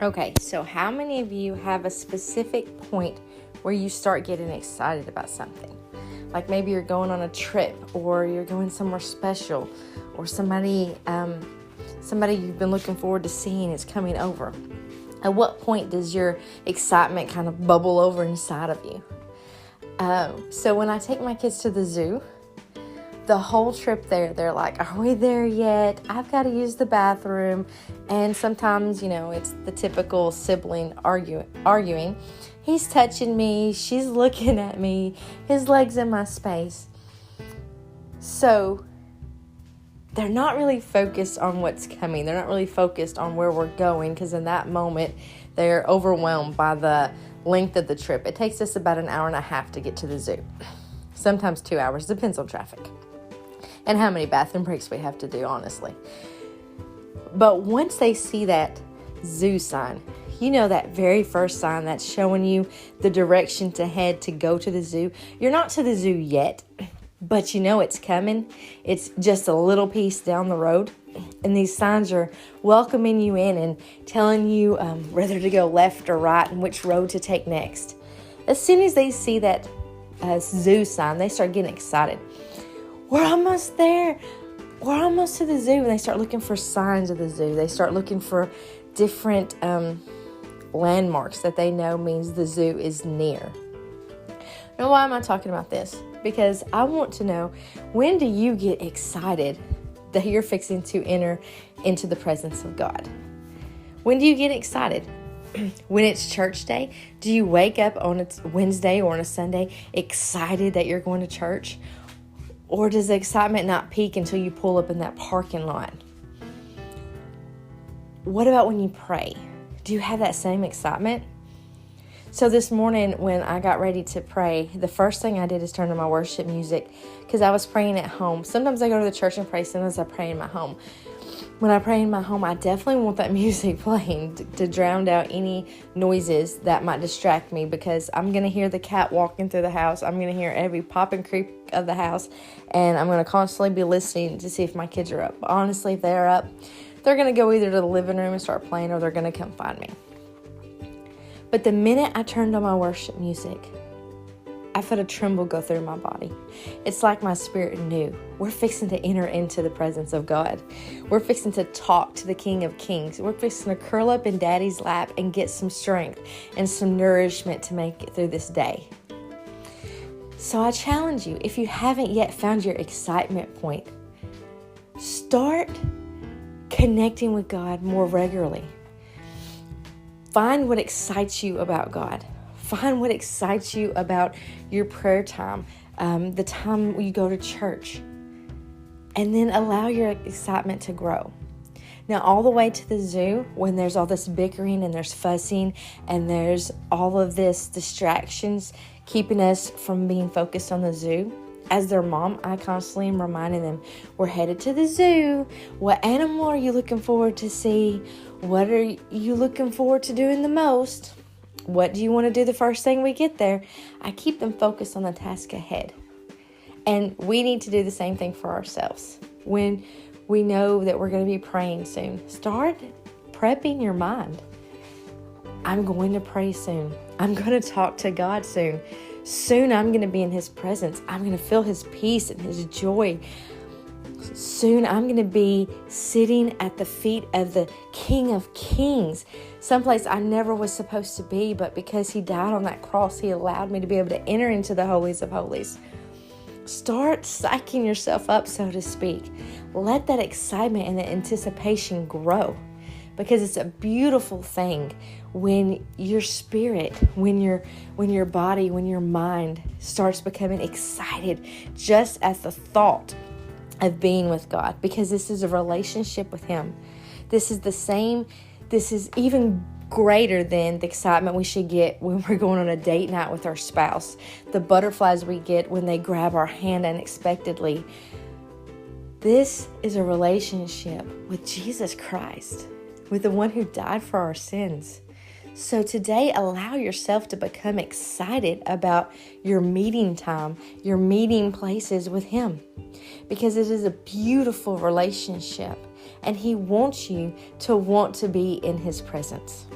Okay, so how many of you have a specific point where you start getting excited about something? Like maybe you're going on a trip, or you're going somewhere special, or somebody you've been looking forward to seeing is coming over. At what point does your excitement kind of bubble over inside of you? So when I take my kids to the zoo, the whole trip there, they're like, are we there yet? I've got to use the bathroom. And sometimes, it's the typical sibling arguing. He's touching me. She's looking at me. His leg's in my space. So they're not really focused on what's coming. They're not really focused on where we're going, because in that moment, they're overwhelmed by the length of the trip. It takes us about an hour and a half to get to the zoo. Sometimes 2 hours, depends on traffic and how many bathroom breaks we have to do, honestly. But once they see that zoo sign, that very first sign that's showing you the direction to head to go to the zoo. You're not to the zoo yet, but it's coming. It's just a little piece down the road. And these signs are welcoming you in and telling you whether to go left or right and which road to take next. As soon as they see that zoo sign, they start getting excited. We're almost there. We're almost to the zoo. And they start looking for signs of the zoo. They start looking for different landmarks that they know means the zoo is near. Now, why am I talking about this? Because I want to know, when do you get excited that you're fixing to enter into the presence of God? When do you get excited? When it's church day? Do you wake up on a Wednesday or on a Sunday excited that you're going to church? Or does the excitement not peak until you pull up in that parking lot? What about when you pray? Do you have that same excitement? So this morning when I got ready to pray, the first thing I did is turn on my worship music, because I was praying at home. Sometimes I go to the church and pray. Sometimes I pray in my home. When I pray in my home, I definitely want that music playing to drown out any noises that might distract me, because I'm going to hear the cat walking through the house. I'm going to hear every pop and creak of the house, and I'm going to constantly be listening to see if my kids are up. Honestly, if they're up, they're going to go either to the living room and start playing, or they're going to come find me. But the minute I turned on my worship music, I felt a tremble go through my body. It's like my spirit knew we're fixing to enter into the presence of God. We're fixing to talk to the King of Kings. We're fixing to curl up in Daddy's lap and get some strength and some nourishment to make it through this day. So I challenge you, if you haven't yet found your excitement point, start connecting with God more regularly. Find what excites you about God. Find what excites you about your prayer time, the time you go to church, and then allow your excitement to grow. Now, all the way to the zoo, when there's all this bickering and there's fussing and there's all of this distractions keeping us from being focused on the zoo, as their mom, I constantly am reminding them, we're headed to the zoo. What animal are you looking forward to see? What are you looking forward to doing the most? What do you want to do the first thing we get there? I keep them focused on the task ahead. And we need to do the same thing for ourselves. When we know that we're going to be praying soon, start prepping your mind. I'm going to pray soon. I'm going to talk to God soon. Soon I'm going to be in His presence. I'm going to feel His peace and His joy. Soon I'm going to be sitting at the feet of the King of Kings, someplace I never was supposed to be, but because He died on that cross, He allowed me to be able to enter into the holies of holies. Start psyching yourself up, so to speak. Let that excitement and the anticipation grow, because it's a beautiful thing when your spirit, when your body, when your mind starts becoming excited just at the thought of being with God, because this is a relationship with Him. This is even greater than the excitement we should get when we're going on a date night with our spouse. The butterflies we get when they grab our hand unexpectedly. This is a relationship with Jesus Christ, with the one who died for our sins. So today, allow yourself to become excited about your meeting time, your meeting places with Him, because it is a beautiful relationship, and He wants you to want to be in His presence.